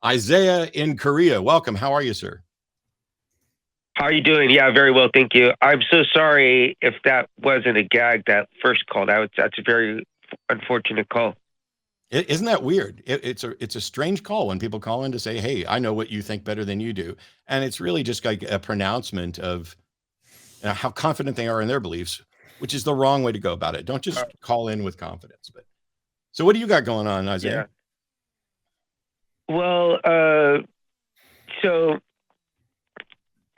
Isaiah in Korea. Welcome. How are you, sir? How are you doing? Yeah, very well, thank you. I'm so sorry if that wasn't a gag, that first call. That's a very unfortunate call. Isn't that weird? It's a strange call when people call in to say, "Hey, I know what you think better than you do," and it's really just like a pronouncement of how confident they are in their beliefs, which is the wrong way to go about it. Don't just call in with confidence. But so, what do you got going on, Isaiah? Well, so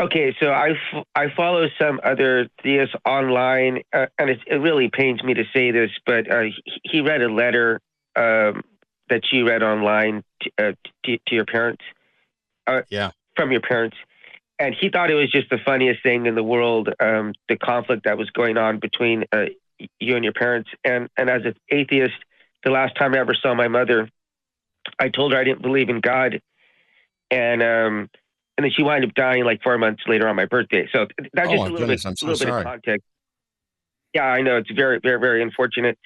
okay, so I follow some other theists online, and it really pains me to say this, but he read a letter that you read online to your parents, from your parents, and he thought it was just the funniest thing in the world, the conflict that was going on between you and your parents. And as an atheist, the last time I ever saw my mother, I told her I didn't believe in God, and then she wound up dying like 4 months later on my birthday. So that's just a little bit of context. Yeah, I know it's very, very, very unfortunate.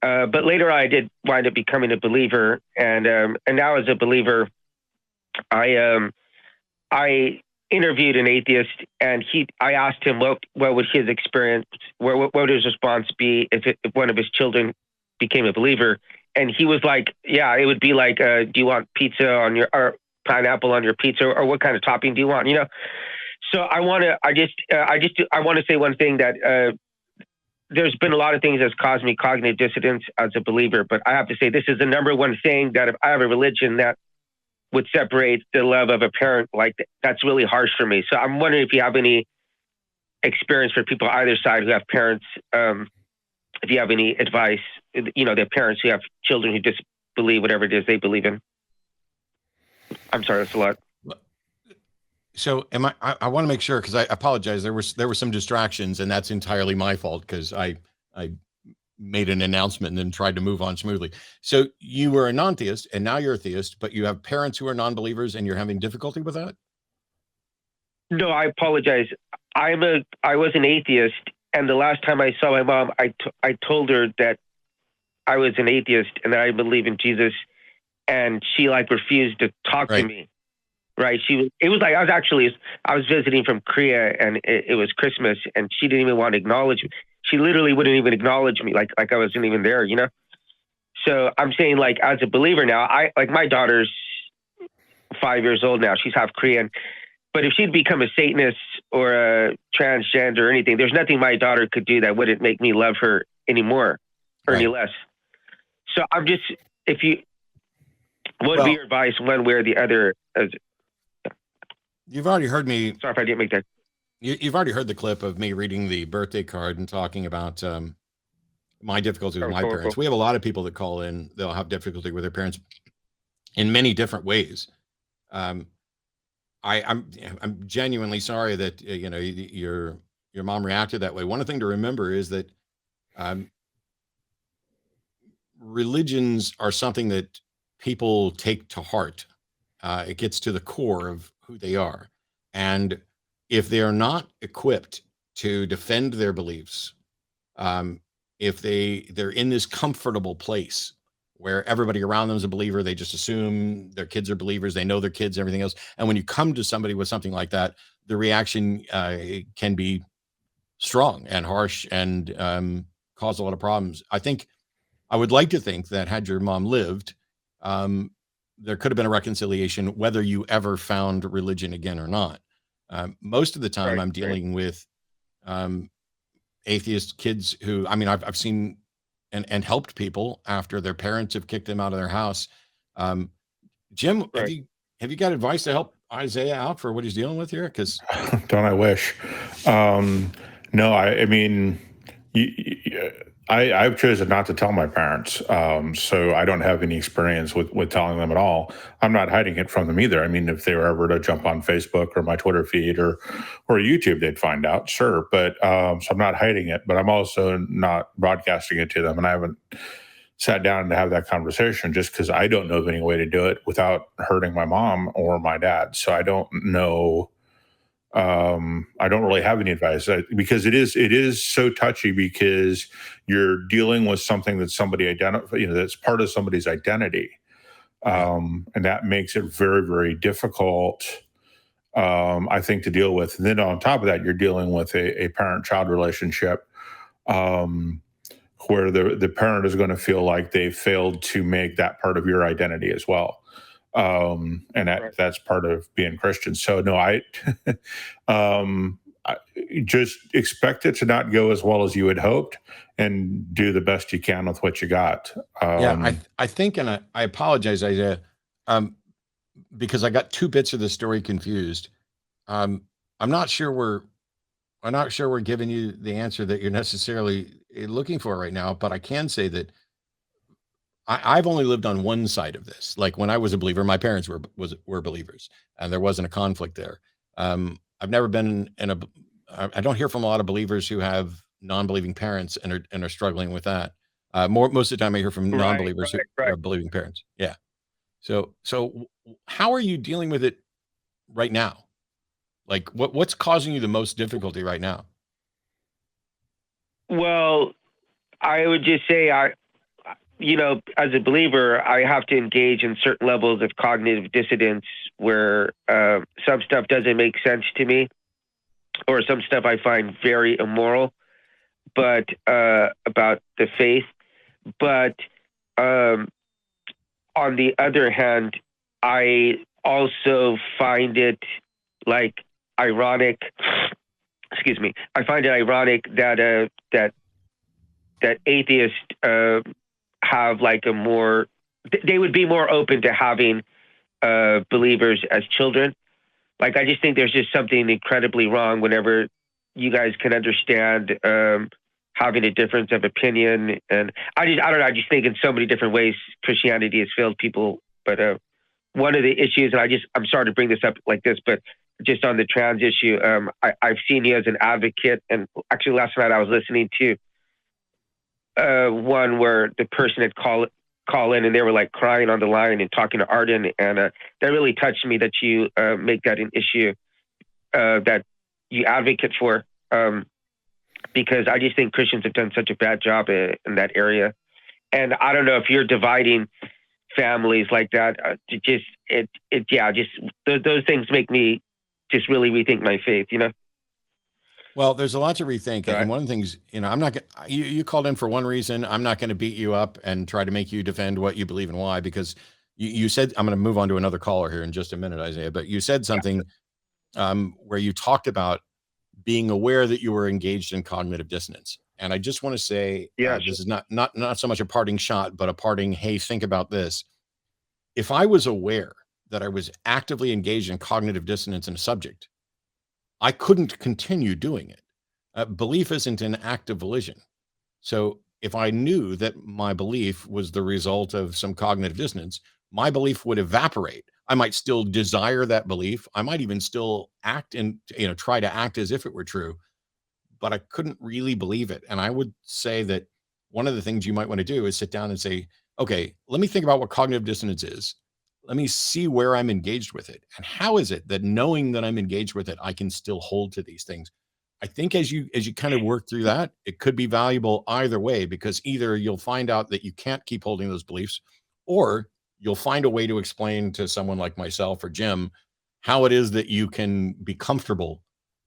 But later I did wind up becoming a believer, and now as a believer, I interviewed an atheist, and I asked him what would his experience, what would his response be if one of his children became a believer, and he was like, yeah, it would be like, do you want pizza on your or pineapple on your pizza, or what kind of topping do you want? So I want to say one thing, that there's been a lot of things that's caused me cognitive dissonance as a believer, but I have to say this is the number one thing, that if I have a religion that would separate the love of a parent, like that's really harsh for me. So I'm wondering if you have any experience for people either side who have parents, if you have any advice, their parents who have children who just believe whatever it is they believe in. I'm sorry, that's a lot. So I want to make sure, because I apologize. There were some distractions, and that's entirely my fault, because I made an announcement and then tried to move on smoothly. So you were a non-theist and now you're a theist, but you have parents who are non-believers and you're having difficulty with that? No, I apologize. I was an atheist, and the last time I saw my mom, I told her that I was an atheist and that I believe in Jesus, and she refused to talk to me. Right? It was like I was visiting from Korea, and it was Christmas, and she didn't even want to acknowledge me. She literally wouldn't even acknowledge me, like I wasn't even there, So I'm saying, as a believer now, my daughter's 5 years old now. She's half Korean. But if she'd become a Satanist or a transgender or anything, there's nothing my daughter could do that wouldn't make me love her anymore or any less. So I'm just, what would be your advice one way or the other? You've already heard me. Sorry if I didn't make that. You've already heard the clip of me reading the birthday card and talking about my difficulty with my parents. We have a lot of people that call in. They'll have difficulty with their parents in many different ways. I'm genuinely sorry that your mom reacted that way. One thing to remember is that religions are something that people take to heart. It gets to the core of who they are, and if they are not equipped to defend their beliefs, if they're in this comfortable place where everybody around them is a believer, they just assume their kids are believers, they know their kids, everything else. And when you come to somebody with something like that, the reaction can be strong and harsh and cause a lot of problems. I would like to think that had your mom lived, there could have been a reconciliation, whether you ever found religion again or not. Most of the time I'm dealing with atheist kids who, I've seen and helped people after their parents have kicked them out of their house. Jim, have you got advice to help Isaiah out for what he's dealing with here? Because don't I wish? No, I've chosen not to tell my parents, so I don't have any experience with telling them at all. I'm not hiding it from them either. If they were ever to jump on Facebook or my Twitter feed or YouTube, they'd find out, sure. But so I'm not hiding it, but I'm also not broadcasting it to them. And I haven't sat down to have that conversation just because I don't know of any way to do it without hurting my mom or my dad. So I don't know. I don't really have any advice because it is so touchy, because you're dealing with something that somebody that's part of somebody's identity. And that makes it very, very difficult, I think, to deal with. And then on top of that, you're dealing with a parent-child relationship, where the parent is going to feel like they failed to make that part of your identity as well. And that's part of being Christian. So no, I just expect it to not go as well as you had hoped, and do the best you can with what you got. I think, and I apologize, Isaiah, because I got two bits of the story confused. I'm not sure we're giving you the answer that you're necessarily looking for right now, but I can say that I've only lived on one side of this. Like when I was a believer, my parents were believers, and there wasn't a conflict there. I've never been I don't hear from a lot of believers who have non-believing parents and are struggling with that. Most of the time I hear from non-believers who are believing parents. Yeah. So how are you dealing with it right now? Like what's causing you the most difficulty right now? Well, I would just say as a believer, I have to engage in certain levels of cognitive dissonance where some stuff doesn't make sense to me, or some stuff I find very immoral, but about the faith. But on the other hand, I also find it ironic. Excuse me. I find it ironic that that atheists have they would be more open to having believers as children. Like, I just think there's just something incredibly wrong whenever you guys can understand having a difference of opinion. And I don't know. I just think in so many different ways Christianity has failed people. But one of the issues, and I'm sorry to bring this up like this, but just on the trans issue, I've seen you as an advocate. And actually last night I was listening to one where the person had call in and they were crying on the line and talking to Arden, and that really touched me that you make that an issue that you advocate for, because I just think Christians have done such a bad job in that area. And I don't know if you're dividing families like that. Those things make me just really rethink my faith, Well, there's a lot to rethink. Right. And one of the things, I'm not going to, you called in for one reason. I'm not going to beat you up and try to make you defend what you believe and why, because you said, I'm going to move on to another caller here in just a minute, Isaiah, but you said something where you talked about being aware that you were engaged in cognitive dissonance. And I just want to say, this is not so much a parting shot, but a parting, hey, think about this. If I was aware that I was actively engaged in cognitive dissonance in a subject, I couldn't continue doing it. Belief isn't an act of volition. So if I knew that my belief was the result of some cognitive dissonance, my belief would evaporate. I might still desire that belief. I might even still act and try to act as if it were true, but I couldn't really believe it. And I would say that one of the things you might want to do is sit down and say, okay, let me think about what cognitive dissonance is. Let me see where I'm engaged with it. And how is it that knowing that I'm engaged with it, I can still hold to these things? I think as you kind of work through that, it could be valuable either way, because either you'll find out that you can't keep holding those beliefs, or you'll find a way to explain to someone like myself or Jim how it is that you can be comfortable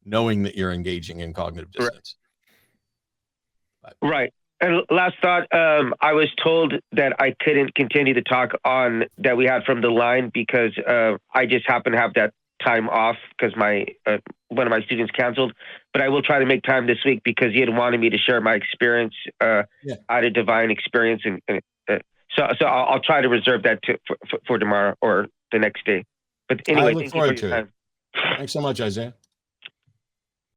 knowing that you're engaging in cognitive dissonance. Right. And last thought, I was told that I couldn't continue the talk on that we had from the line because I just happen to have that time off because one of my students canceled. But I will try to make time this week because he had wanted me to share my experience. I had a divine experience, and so I'll try to reserve that for tomorrow or the next day. But anyway, I look forward to it. Thanks so much, Isaiah.